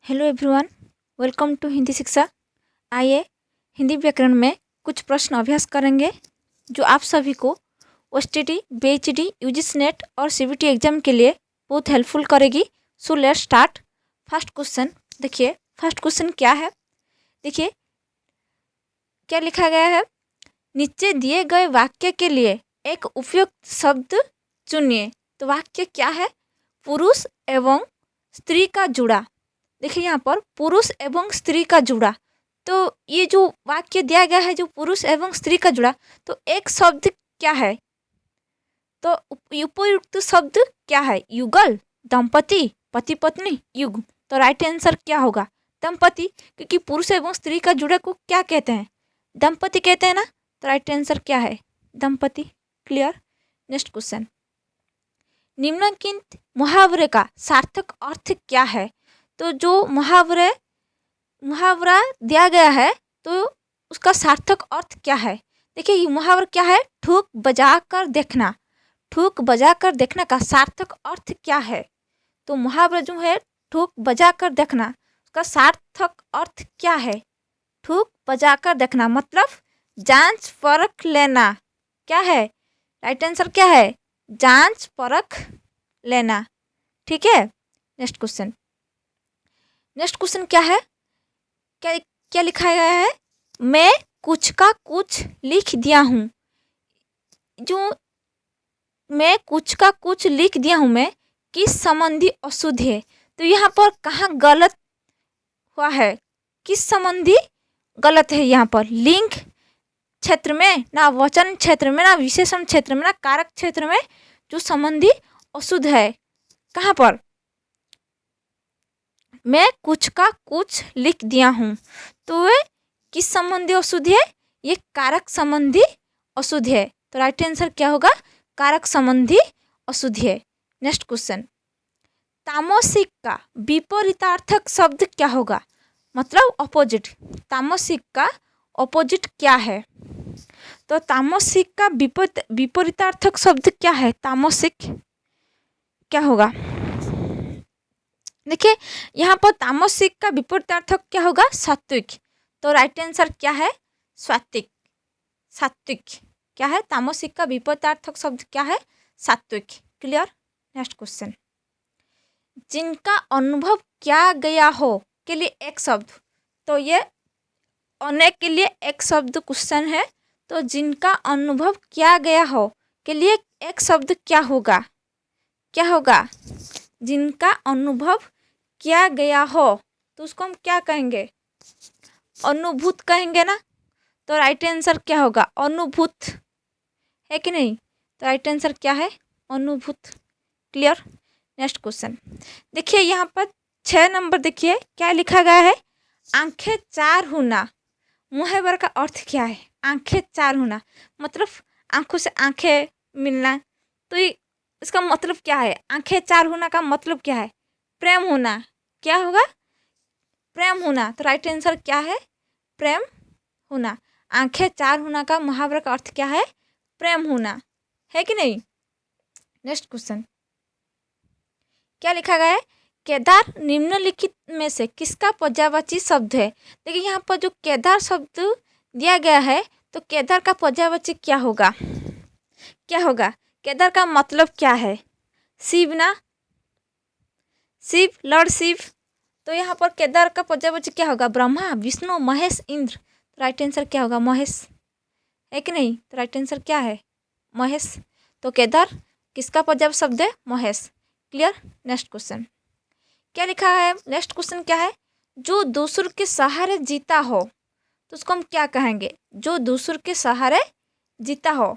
Hello everyone, welcome to Hindi Shiksha. आइए हिंदी व्याकरण में कुछ प्रश्न अभ्यास करेंगे जो आप सभी को ओएसटीटी, बीएचडी, यूजीसी नेट और सीबीटी एग्जाम के लिए बहुत हेल्पफुल करेगी। So let's start. First question देखिए, फर्स्ट क्वेश्चन क्या है, देखिए क्या लिखा गया है। नीचे दिए गए वाक्य के लिए एक उपयुक्त शब्द चुनिए। तो वाक्य क्या है? पुरुष एवं स्त्री का जुड़ा। देखिए यहाँ पर पुरुष एवं स्त्री का जुड़ा, तो ये जो वाक्य दिया गया है, जो पुरुष एवं स्त्री का जुड़ा, तो एक शब्द क्या है? तो उपयुक्त शब्द क्या है? युगल, दंपति, पति पत्नी, युग। तो राइट आंसर क्या होगा? दंपति, क्योंकि पुरुष एवं स्त्री का जुड़ा को क्या कहते हैं? दंपति कहते हैं ना। तो राइट आंसर क्या है? दंपति। क्लियर। नेक्स्ट क्वेश्चन, निम्नलिखित मुहावरे का सार्थक अर्थ क्या है? तो जो मुहावरा दिया गया है, तो उसका सार्थक अर्थ क्या है? देखिए ये मुहावरा क्या है? ठूक बजा कर देखना। ठूक बजा कर देखना का सार्थक अर्थ क्या है? तो मुहावरा जो है ठूक बजा कर देखना, उसका सार्थक अर्थ क्या है? ठूक बजा कर देखना मतलब जांच परख लेना। क्या है? राइट आंसर क्या है? जांच परख लेना। ठीक है। नेक्स्ट क्वेश्चन, नेक्स्ट क्वेश्चन क्या है? क्या क्या लिखा गया है? मैं कुछ का कुछ लिख दिया हूँ। जो मैं कुछ का कुछ लिख दिया हूँ, मैं किस संबंधी अशुद्ध है? तो यहाँ पर कहाँ गलत हुआ है? किस संबंधी गलत है? यहाँ पर लिंग क्षेत्र में ना, वचन क्षेत्र में ना, विशेषण क्षेत्र में ना, कारक क्षेत्र में जो संबंधी अशुद्ध है। कहाँ पर? मैं कुछ का कुछ लिख दिया हूँ, तो वे किस संबंधी अशुद्ध है? ये कारक संबंधी अशुद्ध है। तो राइट आंसर क्या होगा? कारक संबंधी अशुद्ध है। नेक्स्ट क्वेश्चन, तामसिक का विपरीतार्थक शब्द क्या होगा? मतलब अपोजिट। तामसिक का अपोजिट क्या है? तो तामसिक का विपरीतार्थक शब्द क्या है? तामसिक क्या होगा? देखिए यहाँ पर तामसिक का विपरीतार्थक क्या होगा? सात्विक। तो राइट आंसर क्या है? सात्विक। सात्विक क्या है? तामसिक का विपरीतार्थक शब्द क्या है? सात्विक। क्लियर। नेक्स्ट क्वेश्चन, जिनका अनुभव किया गया हो के लिए एक शब्द। तो ये अनेक के लिए एक शब्द क्वेश्चन है। तो जिनका अनुभव किया गया हो के लिए एक शब्द क्या होगा? क्या होगा? जिनका अनुभव किया गया हो, तो उसको हम क्या कहेंगे? अनुभूत कहेंगे ना। तो राइट आंसर क्या होगा? अनुभूत है कि नहीं? तो राइट आंसर क्या है? अनुभूत। क्लियर। नेक्स्ट क्वेश्चन, देखिए यहाँ पर 6 नंबर देखिए क्या लिखा गया है? आंखें चार होना। मुहावरे का अर्थ क्या है? आंखें चार होना मतलब आंखों से आंखें मिलना। तो ये इसका मतलब क्या है? आंखें चार होना का मतलब क्या है? प्रेम होना। क्या होगा? प्रेम होना। तो राइट आंसर क्या है? प्रेम होना। आंखें चार होना का मुहावरे का अर्थ क्या है? प्रेम होना। है कि नहीं? नेक्स्ट क्वेश्चन, क्या लिखा गया है? केदार निम्नलिखित में से किसका पर्यायवाची शब्द है? देखिए यहाँ पर जो केदार शब्द दिया गया है, तो केदार का पर्यायवाची क्या होगा? क्या होगा? केदार का मतलब क्या है? शिव ना, शिव, लॉर्ड शिव। तो यहाँ पर केदार का पर्यायवाची क्या होगा? ब्रह्मा, विष्णु, महेश, इंद्र। तो राइट आंसर क्या होगा? महेश। है कि नहीं? तो राइट आंसर क्या है? महेश। तो केदार किसका पर्यायवाची शब्द है? महेश। क्लियर। नेक्स्ट क्वेश्चन, क्या लिखा है? नेक्स्ट क्वेश्चन क्या है? जो दूसरों के सहारे जीता हो, तो उसको हम क्या कहेंगे? जो दूसरों के सहारे जीता हो,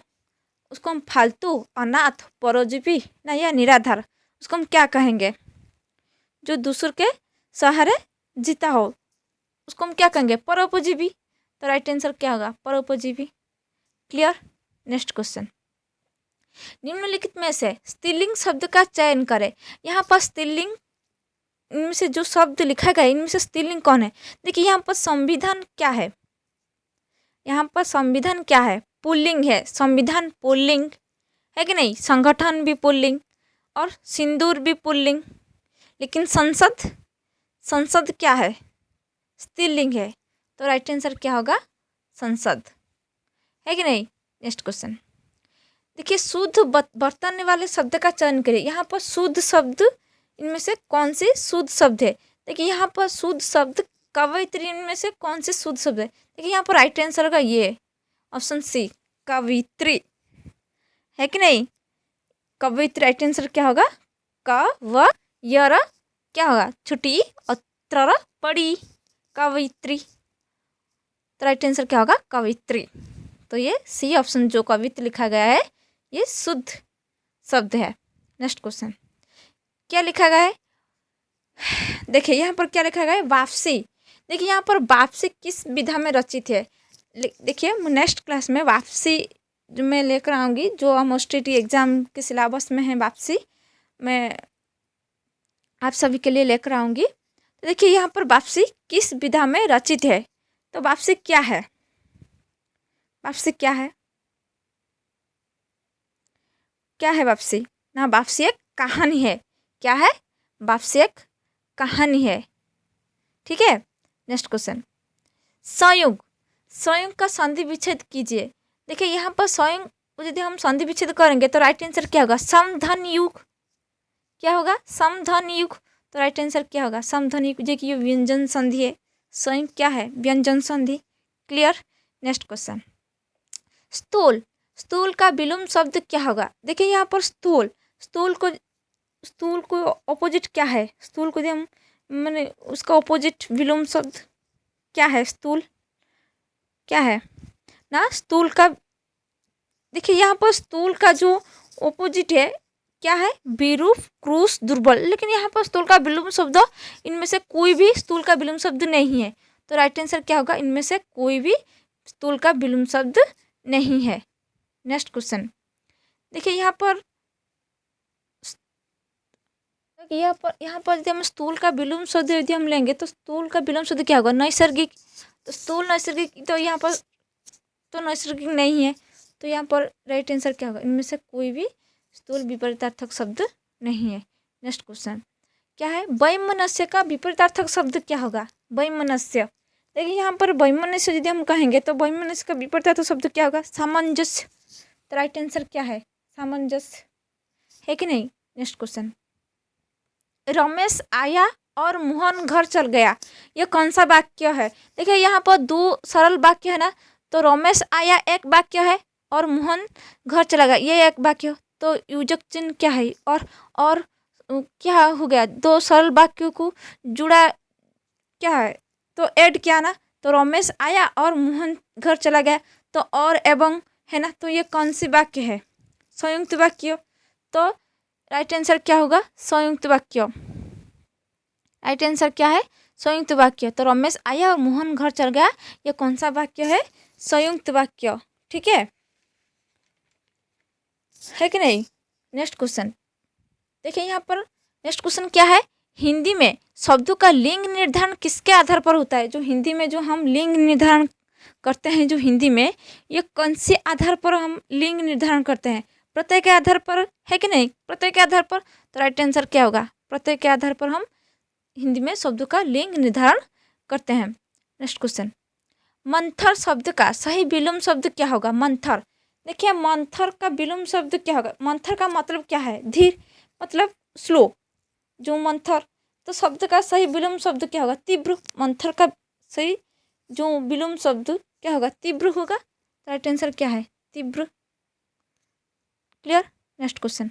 उसको हम फालतू, अनाथ, परोजीवी ना या निराधार, उसको हम क्या कहेंगे? जो दूसरों के सहारे जीता हो, उसको हम क्या कहेंगे? परोपजीवी। तो राइट आंसर क्या होगा? परोपजीवी। क्लियर। नेक्स्ट क्वेश्चन, निम्नलिखित में से स्त्रीलिंग शब्द का चयन करें। यहाँ पर स्त्रीलिंग, इनमें से जो शब्द लिखा गया इनमें से स्त्रीलिंग कौन है? देखिए यहाँ पर संविधान क्या है? यहाँ पर संविधान क्या है? पुल्लिंग है। संविधान पुल्लिंग है कि नहीं? संगठन भी पुल्लिंग और सिंदूर भी पुल्लिंग। लेकिन संसद, संसद क्या है? स्त्रीलिंग है, तो राइट आंसर क्या होगा? संसद, है कि नहीं? नेक्स्ट क्वेश्चन देखिए, शुद्ध बर्तन वाले शब्द का चयन करिए। यहाँ पर शुद्ध शब्द इनमें से कौन सी शुद्ध शब्द है? देखिए यहाँ पर शुद्ध शब्द कवयित्री, इनमें से कौन से शुद्ध शब्द है? देखिए यहाँ पर राइट आंसर होगा ये ऑप्शन सी, कवित्री, है कि नहीं? कवित्री राइट आंसर क्या होगा? क व य क्या होगा? छुट्टी और त्र पड़ी, कवित्री। तो राइट आंसर क्या होगा? कवित्री। तो ये सी ऑप्शन जो कवित्री लिखा गया है ये शुद्ध शब्द है। नेक्स्ट क्वेश्चन क्या लिखा गया है? देखिए यहाँ पर क्या लिखा गया है? वापसी। देखिए यहाँ पर वापसी किस विधा में रचित है? देखिए नेक्स्ट क्लास में वापसी जो मैं लेकर आऊँगी, जो हम OSTT एग्ज़ाम के सिलेबस में है, वापसी मैं आप सभी के लिए लेकर आऊँगी। तो देखिए यहाँ पर वापसी किस विधा में रचित है? तो वापसी क्या है? वापसी क्या है? क्या है वापसी? ना, वापसी एक कहानी है। क्या है? वापसी एक कहानी है, ठीक है। Next question संयुग। संयुग का संधि विच्छेद कीजिए। देखिए यहाँ पर संयुग यदि हम संधि विच्छेद करेंगे तो राइट आंसर क्या होगा? समधन युग। क्या होगा? समधन युग। तो राइट आंसर क्या होगा? समधन युग। देखिए ये व्यंजन संधि है, संयुग क्या है? व्यंजन संधि। क्लियर। नेक्स्ट क्वेश्चन स्थूल। स्थूल का विलोम शब्द क्या होगा? देखिए यहाँ पर स्थूल, स्थूल को ऑपोजिट क्या है? स्थूल को हम मैंने उसका ऑपोजिट विलोम शब्द क्या है? स्थूल क्या है ना? स्थूल का देखिए यहाँ पर स्थूल का जो ऑपोजिट है क्या है? विरूप, क्रूस, दुर्बल। लेकिन यहाँ पर स्थूल का विलोम शब्द इनमें से कोई भी स्थूल का विलोम शब्द नहीं है। तो राइट आंसर क्या होगा? इनमें से कोई भी स्थूल का विलोम शब्द नहीं है। नेक्स्ट क्वेश्चन देखिए यहाँ पर यदि हम स्थूल का विलोम शब्द यदि हम लेंगे तो स्थूल का विलोम शब्द क्या होगा? नैसर्गिक। तो स्थूल नैसर्गिक, तो यहाँ पर तो नैसर्गिक नहीं है। तो यहाँ पर राइट आंसर क्या होगा? इनमें से कोई भी स्थूल विपरीतार्थक शब्द नहीं है। नेक्स्ट क्वेश्चन क्या है? वैमनस्य का विपरीतार्थक शब्द क्या होगा? वैमनस्य। देखिए यहाँ पर वैमनस्य यदि हम कहेंगे तो वैमनस्य का विपरीतार्थक शब्द क्या होगा? सामंजस्य। तो राइट आंसर क्या है? सामंजस्य, है कि नहीं? नेक्स्ट क्वेश्चन रमेश आया और मोहन घर चल गया। ये कौन सा वाक्य है? देखिए यहाँ पर दो सरल वाक्य है ना। तो रमेश आया एक वाक्य है और मोहन घर चला गया ये एक वाक्य। तो योजक चिन्ह क्या है? और क्या हो गया? दो सरल वाक्यों को जुड़ा क्या है? तो ऐड किया ना। तो रमेश आया और मोहन घर चला गया, तो और एवं है ना। तो ये कौन सी वाक्य है? संयुक्त वाक्य। तो राइट आंसर क्या होगा? संयुक्त वाक्य। राइट आंसर क्या है? संयुक्त वाक्य। तो रमेश आया और मोहन घर चल गया, ये कौन सा वाक्य है? संयुक्त वाक्य, ठीक है कि नहीं? नेक्स्ट क्वेश्चन देखिए यहाँ पर नेक्स्ट क्वेश्चन क्या है? हिंदी में शब्दों का लिंग निर्धारण किसके आधार पर होता है? जो हिंदी में जो हम लिंग निर्धारण करते हैं, जो हिंदी में, ये कौन से आधार पर हम लिंग निर्धारण करते हैं? प्रत्यय के आधार पर, है कि नहीं? प्रत्यय के आधार पर। तो राइट आंसर क्या होगा? प्रत्यय के आधार पर हम हिंदी में शब्दों का लिंग निर्धारण करते हैं। नेक्स्ट क्वेश्चन मंथर शब्द का सही विलोम शब्द क्या होगा? मंथर। देखिए मंथर का विलोम शब्द क्या होगा? मंथर का मतलब क्या है? धीर, मतलब स्लो, जो मंथर। तो शब्द का सही विलोम शब्द क्या होगा? तीव्र। मंथर का सही जो विलोम शब्द क्या होगा? तीव्र होगा। राइट आंसर क्या है? तीव्र। क्लियर। नेक्स्ट क्वेश्चन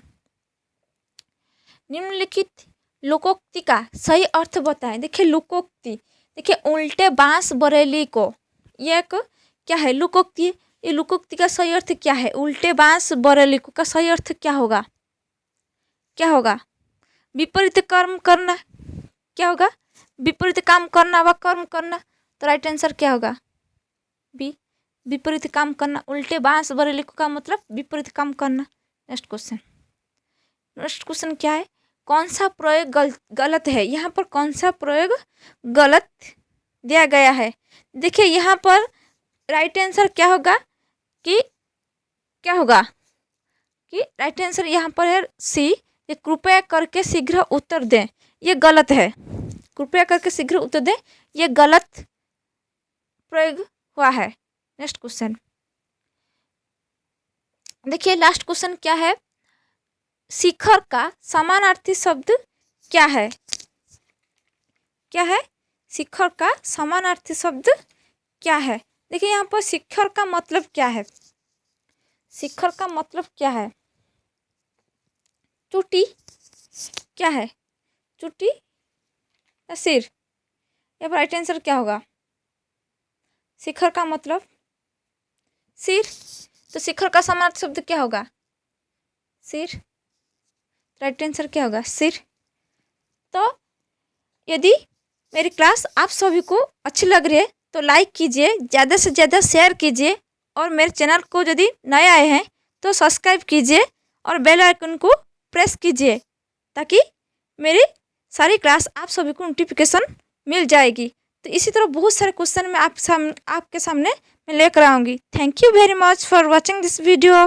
निम्नलिखित लोकोक्ति का सही अर्थ बताएं। देखिए लोकोक्ति, देखिए उल्टे बांस बरेली को, ये एक क्या है? लोकोक्ति। ये लोकोक्ति का सही अर्थ क्या है? उल्टे बांस बरेली को का सही अर्थ क्या होगा? क्या होगा? विपरीत कर्म करना। क्या होगा? विपरीत काम करना व कर्म करना। तो राइट आंसर क्या होगा? बी, विपरीत काम करना। उल्टे बांस बरेली को का मतलब विपरीत काम करना। नेक्स्ट क्वेश्चन क्या है? कौन सा प्रयोग गलत है? यहाँ पर कौन सा प्रयोग गलत दिया गया है? देखिए यहाँ पर राइट आंसर क्या होगा कि राइट आंसर यहाँ पर है सी, ये कृपया करके शीघ्र उत्तर दें। ये गलत है, कृपया करके शीघ्र उत्तर दें। ये गलत प्रयोग हुआ है। नेक्स्ट क्वेश्चन देखिए, लास्ट क्वेश्चन क्या है, शिखर का समानार्थी शब्द क्या है? क्या है? शिखर का समानार्थी शब्द क्या है? देखिए यहाँ पर शिखर का मतलब क्या है? शिखर का मतलब क्या है? चोटी, क्या है? चोटी या सिर? या फिर राइट आंसर क्या होगा? शिखर का मतलब सिर, तो शिखर का समानार्थी शब्द क्या होगा? सिर। राइट आंसर क्या होगा? सिर। तो यदि मेरी क्लास आप सभी को अच्छी लग रही है तो लाइक कीजिए, ज़्यादा से ज़्यादा शेयर कीजिए, और मेरे चैनल को यदि नए आए हैं तो सब्सक्राइब कीजिए और बेल आइकन को प्रेस कीजिए, ताकि मेरी सारी क्लास आप सभी को नोटिफिकेशन मिल जाएगी। तो इसी तरह बहुत सारे क्वेश्चन मैं आपके सामने मैं लेकर आऊँगी। Thank you very much for watching this video.